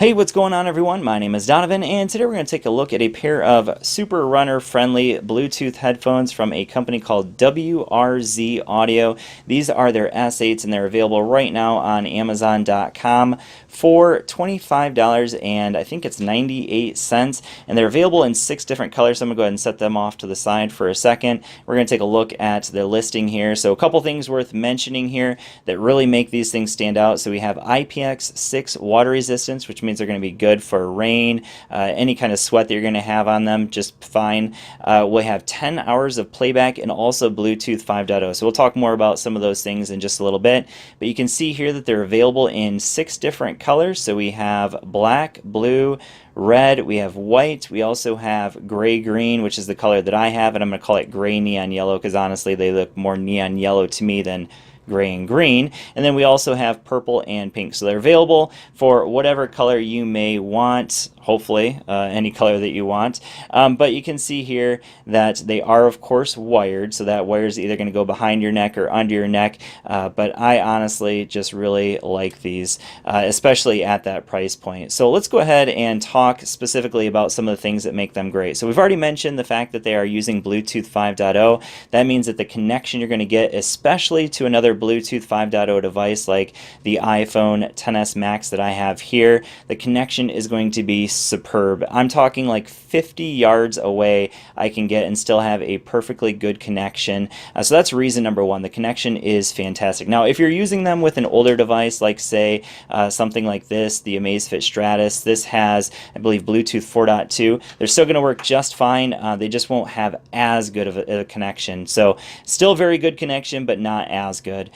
Hey, what's going on everyone? My name is Donovan and today we're going to take a look at a pair of super runner friendly Bluetooth headphones from a company called WRZ Audio. These are their S8s and they're available right now on Amazon.com for $25 and I think it's 98 cents, and they're available in 6 different colors. So I'm going to go ahead and set them off to the side for a second. We're going to take a look at the listing here. So a couple things worth mentioning here that really make these things stand out. So we have IPX6 water resistance, which means they're going to be good for rain, any kind of sweat that you're going to have on them, just fine. We'll have 10 hours of playback and also Bluetooth 5.0. So we'll talk more about some of those things in just a little bit. But you can see here that they're available in 6 different colors. So we have black, blue, red, we have white, we also have gray green, which is the color that I have, and I'm going to call it gray neon yellow because honestly they look more neon yellow to me than gray and green. And then we also have purple and pink. So they're available for whatever color you may want, hopefully any color that you want. But you can see here that they are of course wired, so that wire is either going to go behind your neck or under your neck. But I honestly just really like these, especially at that price point. So let's go ahead and talk specifically about some of the things that make them great. So we've already mentioned the fact that they are using Bluetooth 5.0. That means that the connection you're going to get, especially to another Bluetooth 5.0 device like the iPhone XS Max that I have here, the connection is going to be superb. I'm talking like 50 yards away I can get and still have a perfectly good connection. So that's reason number one. The connection is fantastic. Now if you're using them with an older device like say something like this, the Amazfit Stratus, this has I believe Bluetooth 4.2, they're still going to work just fine. They just won't have as good of a connection. So still very good connection but not as good.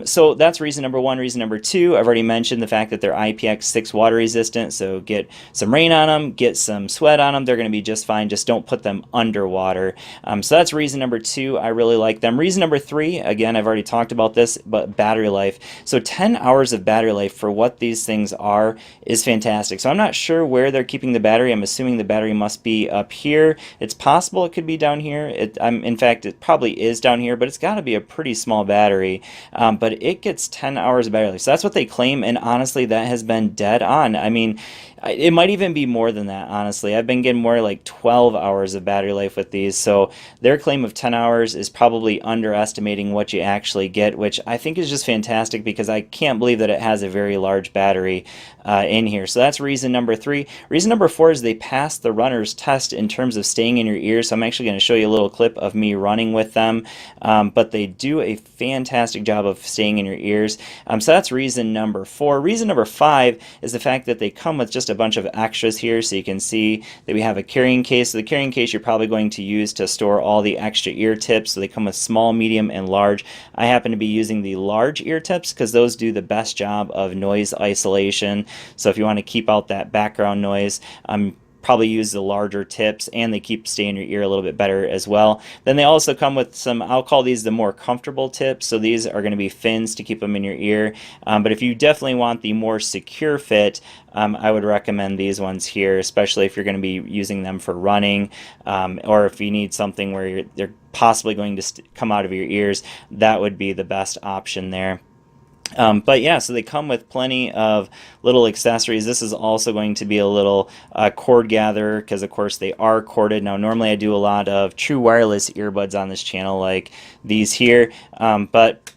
So that's reason number one. Reason number two, I've already mentioned the fact that they're IPX6 water resistant, so get some rain on them, get some sweat on them, they're going to be just fine. Just don't put them underwater. So that's reason number two. I really like them. Reason number three, again, I've already talked about this, but battery life. So 10 hours of battery life for what these things are is fantastic. So I'm not sure where they're keeping the battery. I'm assuming the battery must be up here. It's possible it could be down here. In fact, it probably is down here, but it's got to be a pretty small battery. But it gets 10 hours of battery life. So that's what they claim, and honestly, that has been dead on. I mean, it might even be more than that, honestly. I've been getting more like 12 hours of battery life with these, so their claim of 10 hours is probably underestimating what you actually get, which I think is just fantastic because I can't believe that it has a very large battery in here. So that's reason number three. Reason number four is they passed the runner's test in terms of staying in your ears. So I'm actually going to show you a little clip of me running with them, but they do a fantastic job of staying in your ears. So that's reason number four. Reason number five is the fact that they come with just a bunch of extras here. So you can see that we have a carrying case. So the carrying case you're probably going to use to store all the extra ear tips. So they come with small, medium, and large. I happen to be using the large ear tips because those do the best job of noise isolation. So if you want to keep out that background noise, probably use the larger tips, and they stay in your ear a little bit better as well. Then they also come with some, I'll call these the more comfortable tips. So these are going to be fins to keep them in your ear. But if you definitely want the more secure fit, I would recommend these ones here, especially if you're going to be using them for running, or if you need something where they're possibly going to come out of your ears, that would be the best option there. But yeah, so they come with plenty of little accessories. This is also going to be a little cord gatherer because of course they are corded. Now normally I do a lot of true wireless earbuds on this channel like these here, but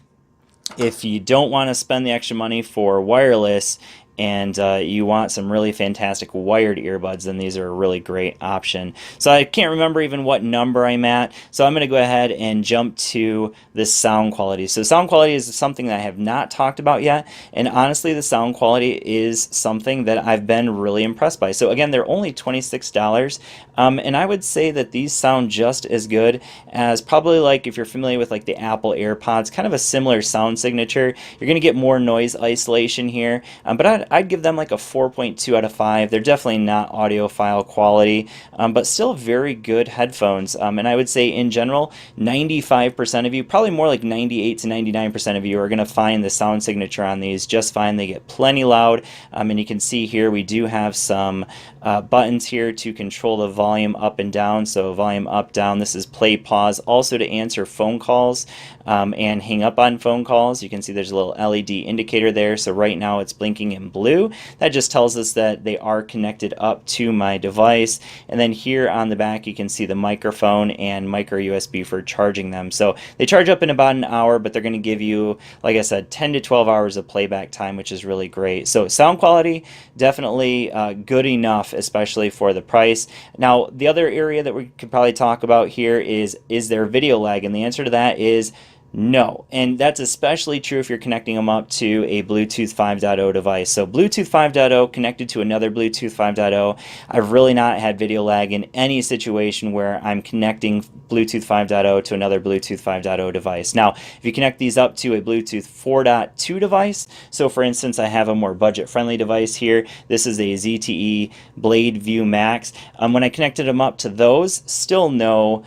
if you don't want to spend the extra money for wireless and you want some really fantastic wired earbuds, then these are a really great option. So I can't remember even what number I'm at, so I'm going to go ahead and jump to the sound quality. So sound quality is something that I have not talked about yet, and honestly the sound quality is something that I've been really impressed by. So again, they're only $26, and I would say that these sound just as good as probably like if you're familiar with like the Apple AirPods, kind of a similar sound signature. You're going to get more noise isolation here, but I'd give them like a 4.2 out of 5. They're definitely not audiophile quality, but still very good headphones. And I would say in general, 95% of you, probably more like 98 to 99% of you are going to find the sound signature on these just fine. They get plenty loud, and you can see here we do have some buttons here to control the volume up and down. So volume up, down, this is play, pause. Also to answer phone calls and hang up on phone calls. You can see there's a little LED indicator there. So right now it's blinking in blue. That just tells us that they are connected up to my device. And then here on the back you can see the microphone and micro USB for charging them. So they charge up in about an hour, but they're going to give you, like I said, 10 to 12 hours of playback time, which is really great. So sound quality, definitely good enough, especially for the price. Now, the other area that we could probably talk about here is there video lag? And the answer to that is no, and that's especially true if you're connecting them up to a Bluetooth 5.0 device. So Bluetooth 5.0 connected to another Bluetooth 5.0, I've really not had video lag in any situation where I'm connecting Bluetooth 5.0 to another Bluetooth 5.0 device. Now, if you connect these up to a Bluetooth 4.2 device, so for instance, I have a more budget-friendly device here. This is a ZTE Blade View Max. When I connected them up to those, still no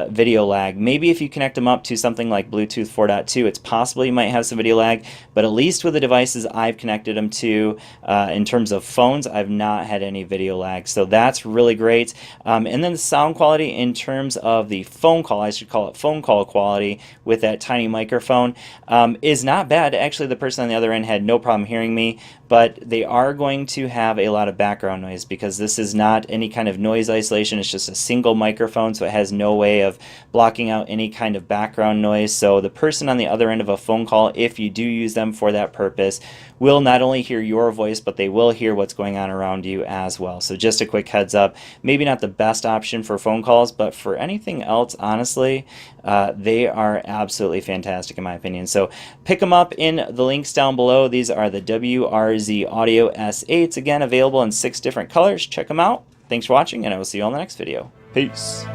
video lag. Maybe if you connect them up to something like Bluetooth 4.2, it's possible you might have some video lag, but at least with the devices I've connected them to, in terms of phones, I've not had any video lag. So that's really great. And then the sound quality in terms of the phone call, I should call it phone call quality with that tiny microphone, is not bad. Actually, the person on the other end had no problem hearing me, but they are going to have a lot of background noise because this is not any kind of noise isolation. It's just a single microphone, so it has no way of blocking out any kind of background noise. So the person on the other end of a phone call, if you do use them for that purpose, will not only hear your voice, but they will hear what's going on around you as well. So just a quick heads up, maybe not the best option for phone calls, but for anything else, honestly, they are absolutely fantastic in my opinion. So pick them up in the links down below. These are the WRZ Audio S8s, again available in 6 different colors. Check them out. Thanks for watching, and I will see you on the next video. Peace.